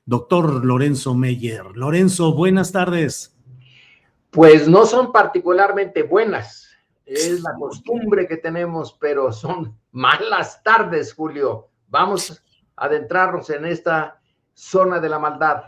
doctor Lorenzo Meyer. Lorenzo, buenas tardes. Pues no son particularmente buenas, es la costumbre que tenemos, pero son malas tardes, Julio. Vamos a adentrarnos en esta zona de la maldad.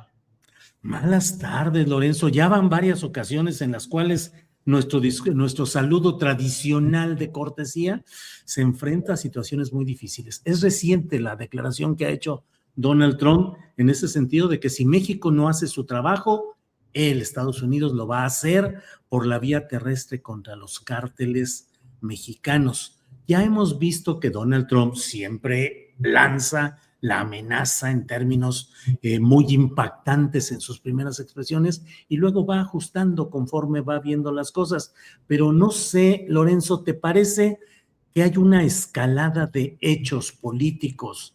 Malas tardes, Lorenzo. Ya van varias ocasiones en las cuales nuestro saludo tradicional de cortesía se enfrenta a situaciones muy difíciles. Es reciente la declaración que ha hecho Donald Trump en ese sentido de que si México no hace su trabajo, Estados Unidos lo va a hacer por la vía terrestre contra los cárteles mexicanos. Ya hemos visto que Donald Trump siempre lanza la amenaza en términos muy impactantes en sus primeras expresiones y luego va ajustando conforme va viendo las cosas. Pero no sé, Lorenzo, ¿te parece que hay una escalada de hechos políticos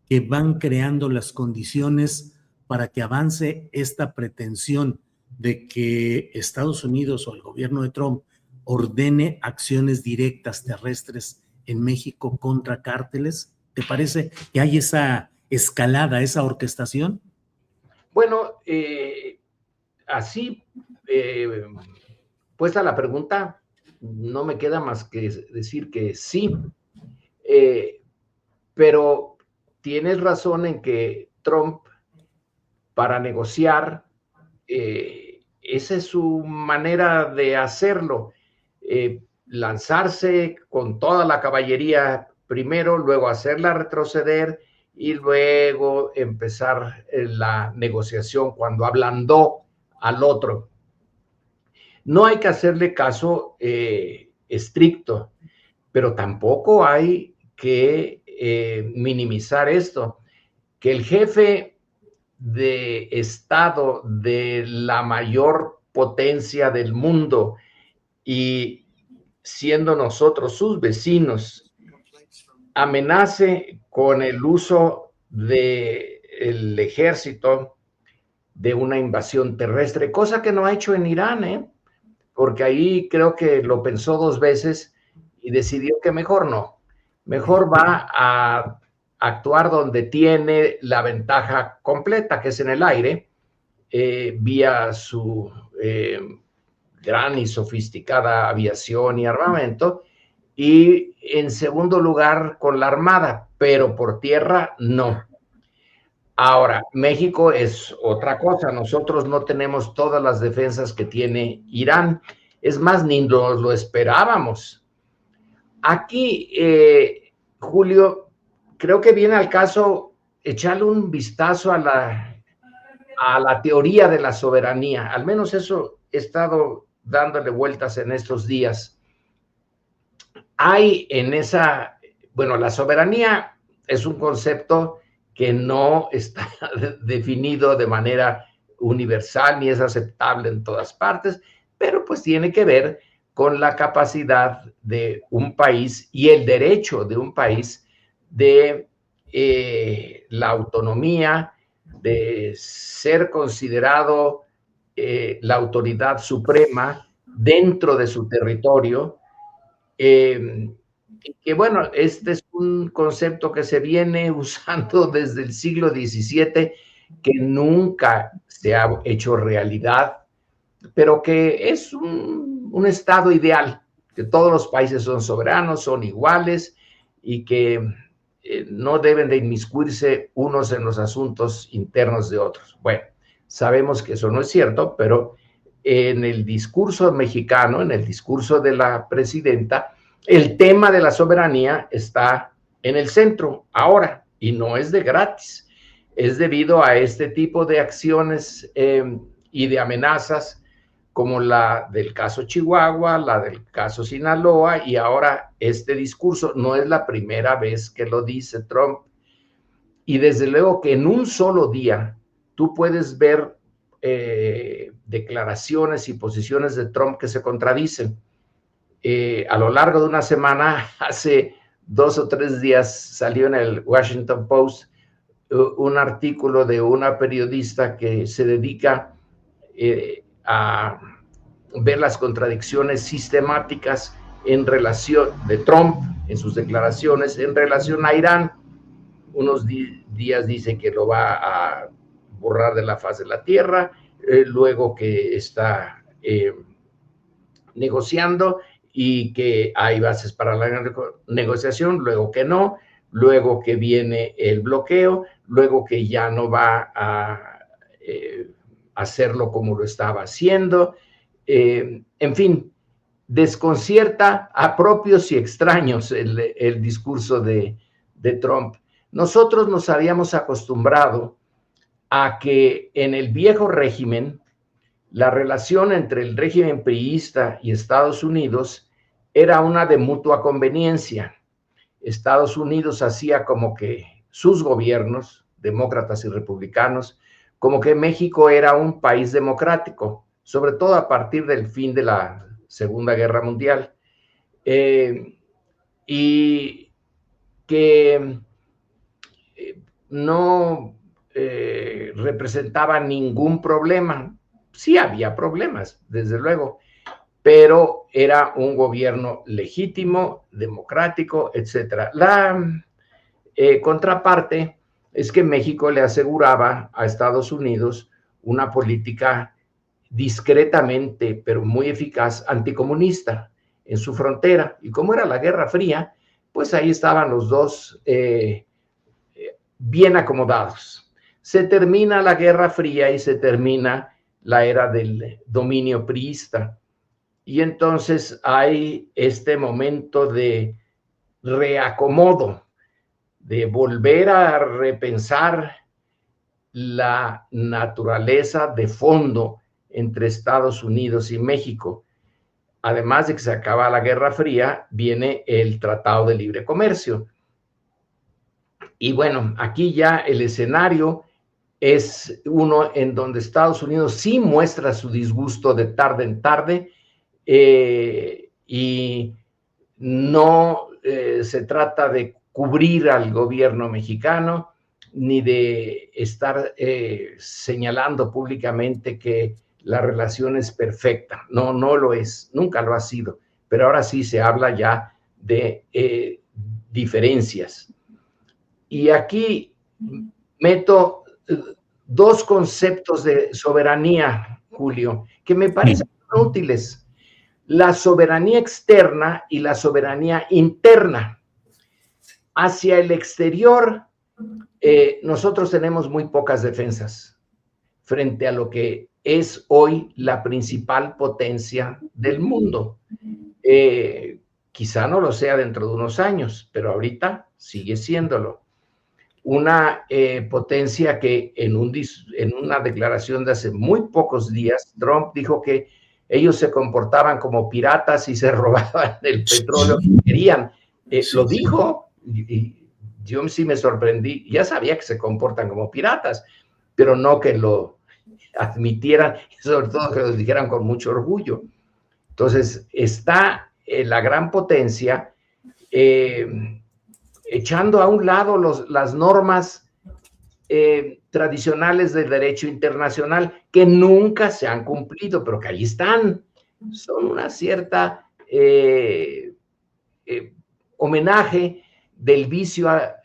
que van creando las condiciones para que avance esta pretensión de que Estados Unidos o el gobierno de Trump ordene acciones directas terrestres en México contra cárteles? ¿Te parece que hay esa escalada, esa orquestación? Bueno, así puesta la pregunta, no me queda más que decir que sí, pero tienes razón en que Trump, para negociar, esa es su manera de hacerlo, lanzarse con toda la caballería primero, luego hacerla retroceder y luego empezar la negociación cuando ablandó al otro. No hay que hacerle caso estricto, pero tampoco hay que minimizar esto, que el jefe de Estado de la mayor potencia del mundo y siendo nosotros sus vecinos, amenace con el uso del ejército de una invasión terrestre, cosa que no ha hecho en Irán, porque ahí creo que lo pensó dos veces y decidió que mejor no, mejor va a actuar donde tiene la ventaja completa, que es en el aire, vía su gran y sofisticada aviación y armamento, y en segundo lugar con la armada, pero por tierra no. Ahora, México es otra cosa, nosotros no tenemos todas las defensas que tiene Irán, es más, ni nos lo esperábamos. Aquí, Julio, creo que viene al caso echarle un vistazo a la teoría de la soberanía, al menos eso he estado dándole vueltas en estos días. Hay en esa, bueno, la soberanía es un concepto que no está definido de manera universal ni es aceptable en todas partes, pero pues tiene que ver con la capacidad de un país y el derecho de un país de la autonomía, de ser considerado la autoridad suprema dentro de su territorio. Que bueno, este es un concepto que se viene usando desde el siglo XVII, que nunca se ha hecho realidad, pero que es un estado ideal, que todos los países son soberanos, son iguales y que no deben de inmiscuirse unos en los asuntos internos de otros. Bueno, sabemos que eso no es cierto, pero en el discurso mexicano, en el discurso de la presidenta, el tema de la soberanía está en el centro ahora y no es de gratis. Es debido a este tipo de acciones y de amenazas como la del caso Chihuahua, la del caso Sinaloa y ahora este discurso. No es la primera vez que lo dice Trump. Y desde luego que en un solo día tú puedes ver declaraciones y posiciones de Trump que se contradicen. A lo largo de una semana, hace 2 o 3 días, salió en el Washington Post un artículo de una periodista que se dedica a ver las contradicciones sistemáticas en relación de Trump, en sus declaraciones, en relación a Irán. Unos días dice que lo va a borrar de la faz de la tierra, luego que está negociando y que hay bases para la negociación, luego que no, luego que viene el bloqueo, luego que ya no va a hacerlo como lo estaba haciendo, en fin, desconcierta a propios y extraños el discurso de Trump. Nosotros nos habíamos acostumbrado a que en el viejo régimen, la relación entre el régimen priista y Estados Unidos era una de mutua conveniencia. Estados Unidos hacía como que sus gobiernos, demócratas y republicanos, como que México era un país democrático, sobre todo a partir del fin de la Segunda Guerra Mundial, y que no representaba ningún problema. Sí había problemas, desde luego, pero era un gobierno legítimo, democrático, etc. La contraparte es que México le aseguraba a Estados Unidos una política discretamente, pero muy eficaz, anticomunista en su frontera. Y como era la Guerra Fría, pues ahí estaban los dos bien acomodados. Se termina la Guerra Fría y se termina la era del dominio priista. Y entonces hay este momento de reacomodo, de volver a repensar la naturaleza de fondo entre Estados Unidos y México. Además de que se acaba la Guerra Fría, viene el Tratado de Libre Comercio. Y bueno, aquí ya el escenario es uno en donde Estados Unidos sí muestra su disgusto de tarde en tarde, y no se trata de cubrir al gobierno mexicano, ni de estar señalando públicamente que la relación es perfecta. No, no lo es, nunca lo ha sido, pero ahora sí se habla ya de diferencias. Y aquí meto dos conceptos de soberanía, Julio, que me parecen útiles: la soberanía externa y la soberanía interna. Hacia el exterior, nosotros tenemos muy pocas defensas frente a lo que es hoy la principal potencia del mundo. Quizá no lo sea dentro de unos años, pero ahorita sigue siéndolo. Una potencia que en una declaración de hace muy pocos días, Trump dijo que ellos se comportaban como piratas y se robaban el petróleo que querían. Lo dijo, y yo sí me sorprendí. Ya sabía que se comportan como piratas, pero no que lo admitieran, y sobre todo que lo dijeran con mucho orgullo. Entonces, está la gran potencia echando a un lado las normas tradicionales del derecho internacional que nunca se han cumplido, pero que ahí están. Son una cierta homenaje del vicio a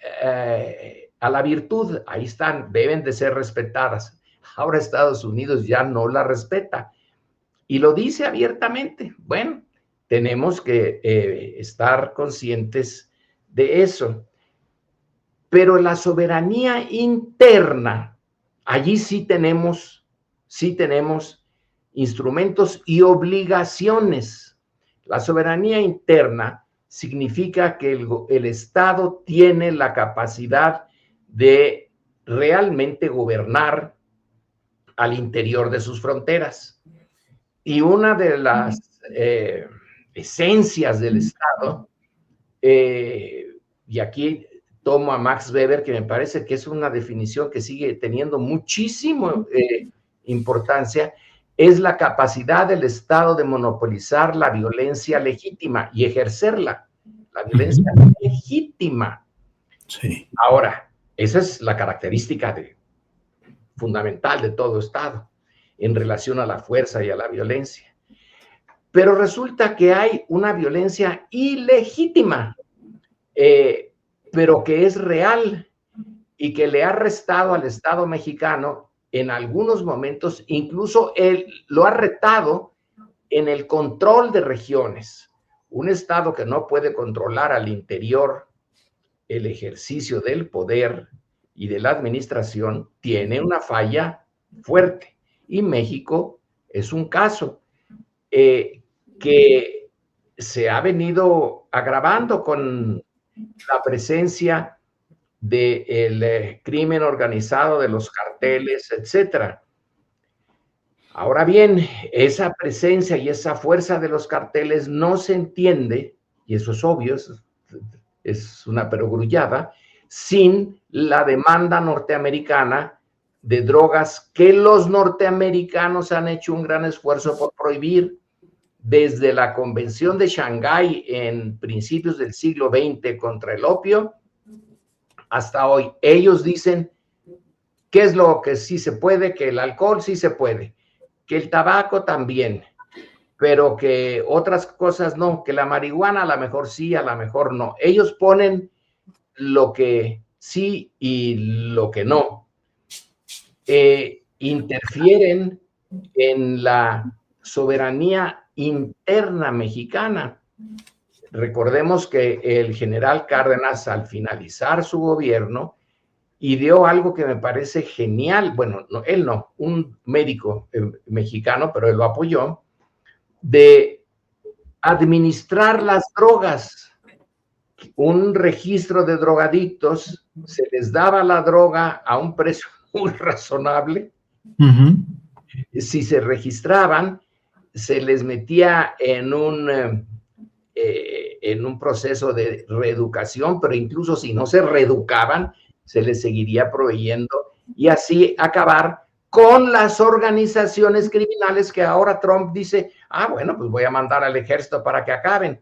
la virtud. Ahí están, deben de ser respetadas. Ahora Estados Unidos ya no la respeta y lo dice abiertamente. Bueno, tenemos que estar conscientes de eso. Pero la soberanía interna, allí sí tenemos instrumentos y obligaciones. La soberanía interna significa que el Estado tiene la capacidad de realmente gobernar al interior de sus fronteras. Y una de las esencias del Estado, y aquí tomo a Max Weber, que me parece que es una definición que sigue teniendo muchísima importancia, es la capacidad del Estado de monopolizar la violencia legítima y ejercerla, la violencia legítima. Sí. Ahora, esa es la característica fundamental de todo Estado en relación a la fuerza y a la violencia. Pero resulta que hay una violencia ilegítima, pero que es real y que le ha restado al Estado mexicano en algunos momentos, incluso él lo ha retado en el control de regiones. Un Estado que no puede controlar al interior el ejercicio del poder y de la administración tiene una falla fuerte. Y México es un caso que se ha venido agravando con la presencia del crimen organizado, de los carteles, etcétera. Ahora bien, esa presencia y esa fuerza de los carteles no se entiende, y eso es obvio, es una perogrullada, sin la demanda norteamericana de drogas que los norteamericanos han hecho un gran esfuerzo por prohibir. Desde la Convención de Shanghái en principios del siglo XX contra el opio hasta hoy. Ellos dicen qué es lo que sí se puede, que el alcohol sí se puede, que el tabaco también, pero que otras cosas no, que la marihuana a lo mejor sí, a lo mejor no. Ellos ponen lo que sí y lo que no. Interfieren en la soberanía interna mexicana. Recordemos que el general Cárdenas, al finalizar su gobierno, ideó algo que me parece genial, bueno, no, él no, un médico mexicano, pero él lo apoyó, de administrar las drogas, un registro de drogadictos, se les daba la droga a un precio muy razonable, si se registraban, se les metía en un proceso de reeducación, pero incluso si no se reeducaban, se les seguiría proveyendo y así acabar con las organizaciones criminales que ahora Trump dice, bueno, pues voy a mandar al ejército para que acaben.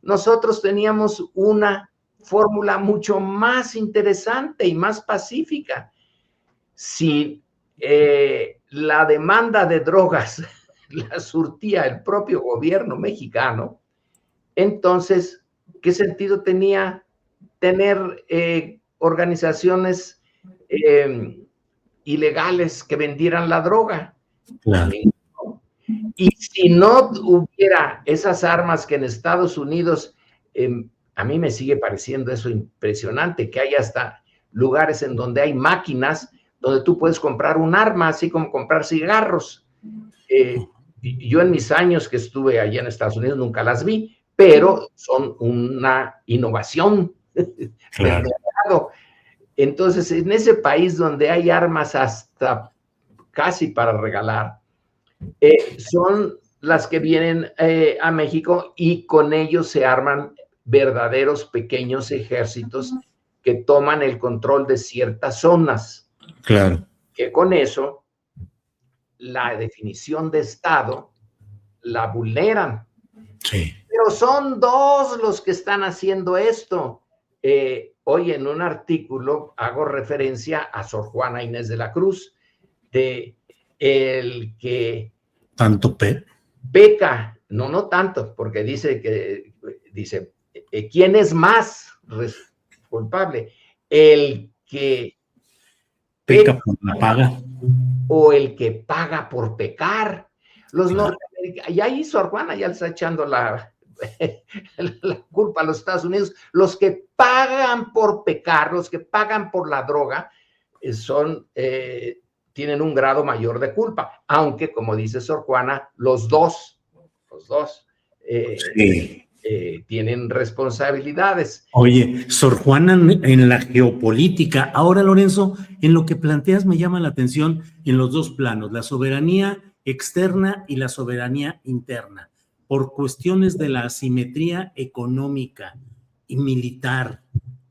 Nosotros teníamos una fórmula mucho más interesante y más pacífica. Si la demanda de drogas la surtía el propio gobierno mexicano, entonces, ¿qué sentido tenía tener organizaciones ilegales que vendieran la droga? Claro. Y si no hubiera esas armas que en Estados Unidos, a mí me sigue pareciendo eso impresionante, que hay hasta lugares en donde hay máquinas donde tú puedes comprar un arma, así como comprar cigarros. Yo en mis años que estuve allá en Estados Unidos nunca las vi, pero son una innovación. Claro. Entonces, en ese país donde hay armas hasta casi para regalar, son las que vienen a México y con ellos se arman verdaderos pequeños ejércitos que toman el control de ciertas zonas. Claro. Que con eso la definición de Estado la vulneran. Sí. Pero son dos los que están haciendo esto. Hoy en un artículo hago referencia a Sor Juana Inés de la Cruz, de el que tanto peca, no tanto, porque dice ¿quién es más culpable? ¿El que peca por la paga o el que paga por pecar? Los norteamericanos, y ahí Sor Juana ya le está echando la culpa a los Estados Unidos. Los que pagan por pecar, los que pagan por la droga, tienen un grado mayor de culpa, aunque, como dice Sor Juana, los dos sí. Tienen responsabilidades. Oye, Sor Juana en la geopolítica. Ahora, Lorenzo, en lo que planteas me llama la atención en los dos planos, la soberanía externa y la soberanía interna, por cuestiones de la asimetría económica y militar,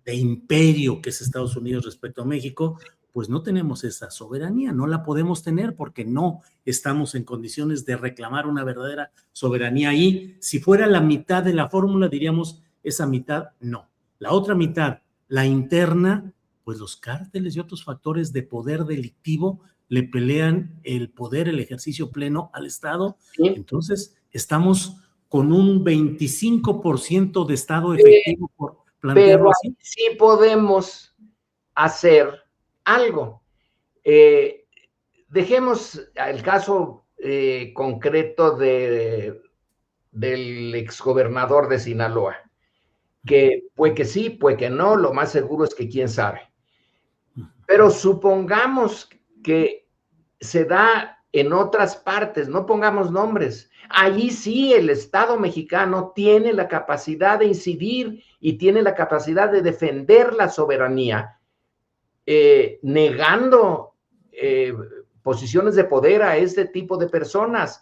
de imperio que es Estados Unidos respecto a México, pues no tenemos esa soberanía, no la podemos tener porque no estamos en condiciones de reclamar una verdadera soberanía ahí. Si fuera la mitad de la fórmula, diríamos esa mitad no. La otra mitad, la interna, pues los cárteles y otros factores de poder delictivo le pelean el poder, el ejercicio pleno al Estado. Sí. Entonces, estamos con un 25% de Estado efectivo, por plantearlo pero así. Sí podemos hacer algo. dejemos el caso concreto del exgobernador de Sinaloa, que puede que sí, puede que no, lo más seguro es que quién sabe. Pero supongamos que se da en otras partes, no pongamos nombres. Allí sí el Estado mexicano tiene la capacidad de incidir y tiene la capacidad de defender la soberanía, negando posiciones de poder a este tipo de personas.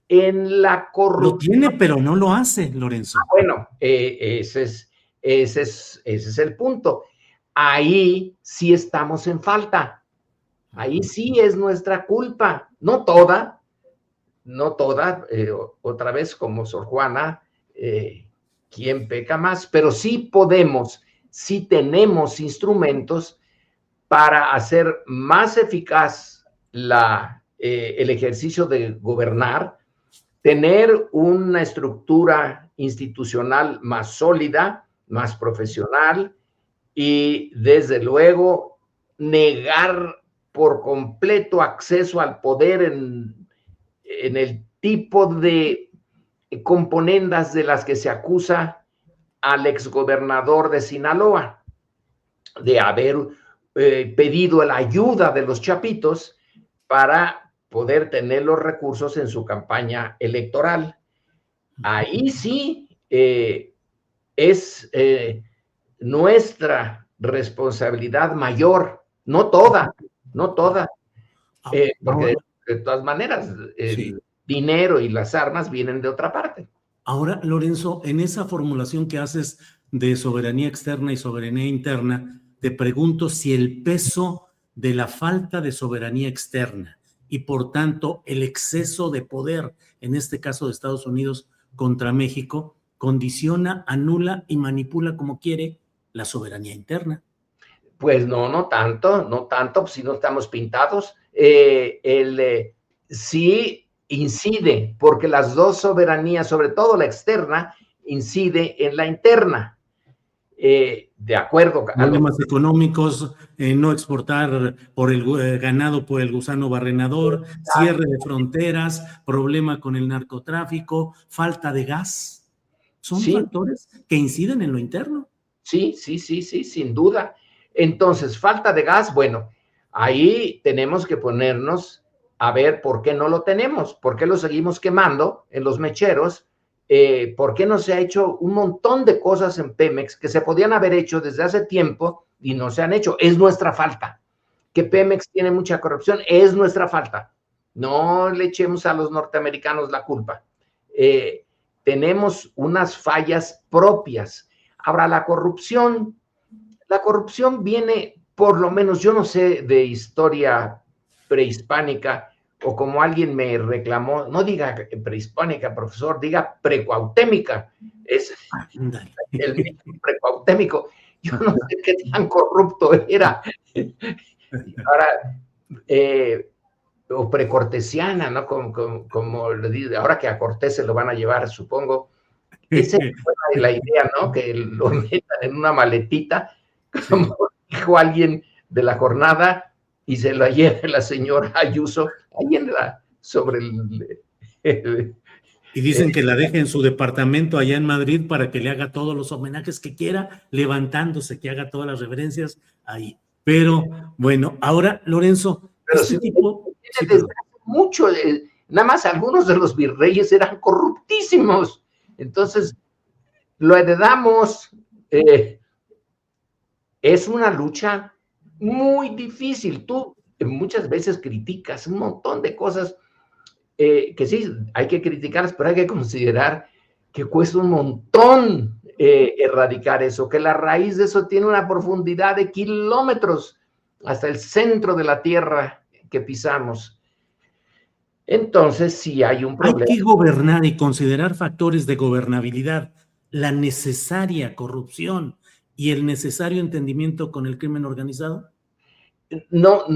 En la corrupción. Lo tiene, pero no lo hace, Lorenzo. Bueno, ese es el punto. Ahí sí estamos en falta. Ahí sí es nuestra culpa. No toda, otra vez como Sor Juana, ¿quién peca más? Pero sí podemos, sí tenemos instrumentos para hacer más eficaz el ejercicio de gobernar, tener una estructura institucional más sólida, más profesional y, desde luego, negar por completo acceso al poder en el tipo de componendas de las que se acusa al exgobernador de Sinaloa, de haber pedido la ayuda de los chapitos para poder tener los recursos en su campaña electoral. Ahí sí es nuestra responsabilidad mayor, no toda, porque de todas maneras el dinero y las armas vienen de otra parte. Ahora, Lorenzo, en esa formulación que haces de soberanía externa y soberanía interna, te pregunto si el peso de la falta de soberanía externa y, por tanto, el exceso de poder, en este caso de Estados Unidos contra México, condiciona, anula y manipula como quiere la soberanía interna. Pues no tanto, pues si no estamos pintados. Sí incide, porque las dos soberanías, sobre todo la externa, incide en la interna. De acuerdo. Problemas económicos, no exportar por el ganado por el gusano barrenador, cierre de fronteras, problema con el narcotráfico, falta de gas. Son factores que inciden en lo interno. Sí, sin duda. Entonces, falta de gas, bueno, ahí tenemos que ponernos a ver por qué no lo tenemos, por qué lo seguimos quemando en los mecheros, por qué no se ha hecho un montón de cosas en Pemex que se podían haber hecho desde hace tiempo y no se han hecho. Es nuestra falta. Que Pemex tiene mucha corrupción, es nuestra falta. No le echemos a los norteamericanos la culpa. Tenemos unas fallas propias. Ahora, la corrupción viene, por lo menos, yo no sé de historia prehispánica, o como alguien me reclamó, no diga prehispánica, profesor, diga precuautémica. Es el mito precuautémico. Yo no sé qué tan corrupto era. Ahora, o precortesiana, ¿no? Como le digo, ahora que a Cortés se lo van a llevar, supongo. Esa es la idea, ¿no? Que lo metan en una maletita, como dijo alguien de la jornada, y se la lleve la señora Ayuso ahí sobre el y dicen que la deje en su departamento allá en Madrid para que le haga todos los homenajes que quiera, levantándose, que haga todas las reverencias ahí. Pero bueno, ahora, Lorenzo, desde mucho, nada más algunos de los virreyes eran corruptísimos. Entonces, lo heredamos. Es una lucha muy difícil. Tú muchas veces criticas un montón de cosas que sí, hay que criticarlas, pero hay que considerar que cuesta un montón erradicar eso, que la raíz de eso tiene una profundidad de kilómetros hasta el centro de la tierra que pisamos. Entonces, sí hay un problema. Hay que gobernar y considerar factores de gobernabilidad, la necesaria corrupción y el necesario entendimiento con el crimen organizado. No.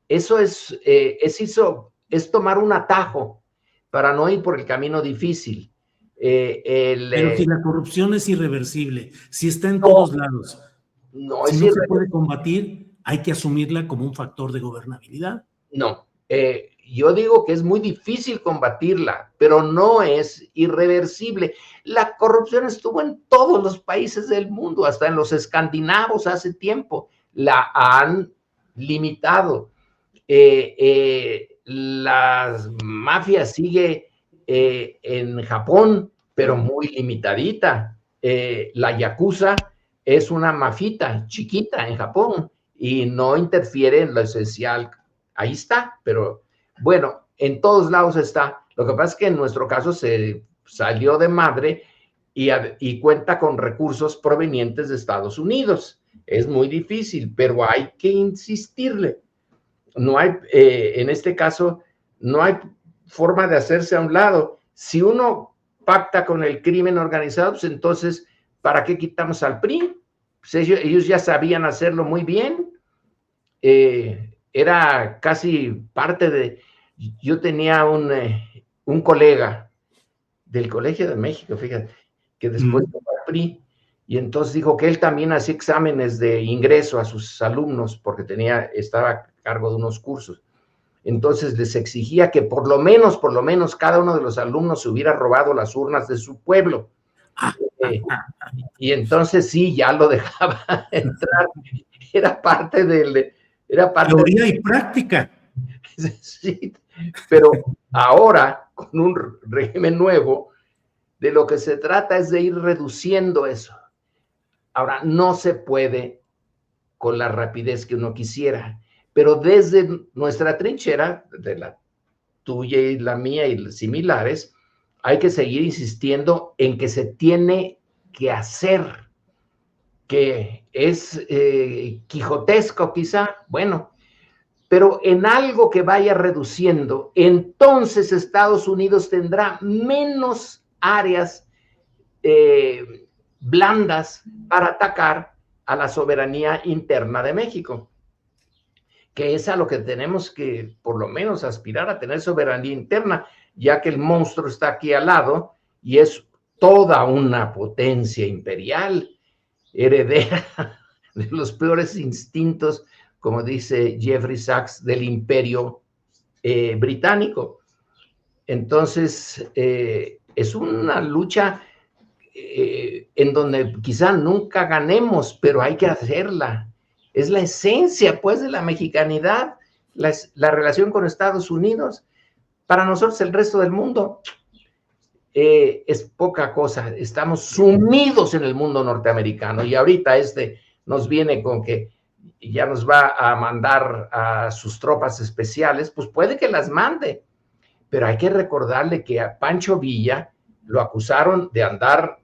Eso es tomar un atajo para no ir por el camino difícil. Pero si la corrupción es irreversible, si está en todos lados. no si es no se puede combatir, hay que asumirla como un factor de gobernabilidad. No, yo digo que es muy difícil combatirla, pero no es irreversible. La corrupción estuvo en todos los países del mundo, hasta en los escandinavos hace tiempo. La han limitado. La mafia sigue en Japón, pero muy limitadita. La yakuza es una mafita chiquita en Japón y no interfiere en lo esencial. Ahí está, pero bueno, en todos lados está. Lo que pasa es que en nuestro caso se salió de madre y cuenta con recursos provenientes de Estados Unidos. Es muy difícil, pero hay que insistirle. No hay, en este caso, no hay forma de hacerse a un lado. Si uno pacta con el crimen organizado, pues entonces, ¿para qué quitamos al PRI? Pues ellos ya sabían hacerlo muy bien. Era casi parte de... Yo tenía un colega del Colegio de México, fíjate, que después fue al PRI, y entonces dijo que él también hacía exámenes de ingreso a sus alumnos, porque estaba a cargo de unos cursos. Entonces les exigía que por lo menos cada uno de los alumnos se hubiera robado las urnas de su pueblo. Y entonces sí, ya lo dejaba entrar. Era parte del... Teoría y práctica. Sí, pero ahora, con un régimen nuevo, de lo que se trata es de ir reduciendo eso. Ahora, no se puede con la rapidez que uno quisiera, pero desde nuestra trinchera, de la tuya y la mía y similares, hay que seguir insistiendo en que se tiene que hacer, que es quijotesco quizá, bueno, pero en algo que vaya reduciendo, entonces Estados Unidos tendrá menos áreas blandas para atacar a la soberanía interna de México, que es a lo que tenemos que por lo menos aspirar, a tener soberanía interna, ya que el monstruo está aquí al lado y es toda una potencia imperial, heredera de los peores instintos, como dice Jeffrey Sachs, del imperio británico. Entonces, es una lucha en donde quizá nunca ganemos, pero hay que hacerla. Es la esencia, pues, de la mexicanidad, la relación con Estados Unidos. Para nosotros, el resto del mundo es poca cosa. Estamos sumidos en el mundo norteamericano y ahorita nos viene con que ya nos va a mandar a sus tropas especiales, pues puede que las mande, pero hay que recordarle que a Pancho Villa lo acusaron de andar,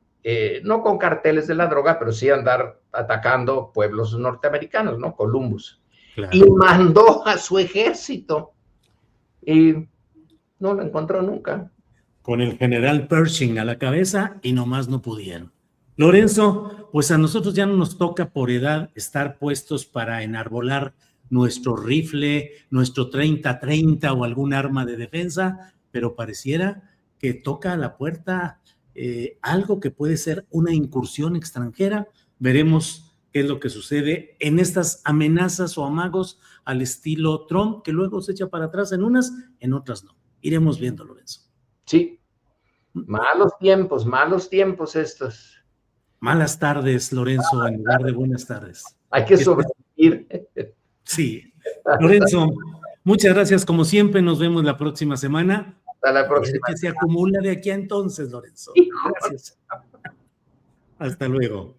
no con carteles de la droga, pero sí andar atacando pueblos norteamericanos, ¿no? Columbus. Claro. Y mandó a su ejército y no lo encontró nunca. Con el general Pershing a la cabeza y nomás no pudieron. Lorenzo, pues a nosotros ya no nos toca por edad estar puestos para enarbolar nuestro rifle, nuestro 30-30 o algún arma de defensa, pero pareciera que toca a la puerta algo que puede ser una incursión extranjera. Veremos qué es lo que sucede en estas amenazas o amagos al estilo Trump, que luego se echa para atrás en unas, en otras no. Iremos viendo, Lorenzo. Sí, malos tiempos estos. Malas tardes, Lorenzo, en lugar de buenas tardes. Hay que sobrevivir. Sí. Lorenzo, muchas gracias como siempre. Nos vemos la próxima semana. Hasta la próxima. Que se acumula de aquí a entonces, Lorenzo. Gracias. Hasta luego.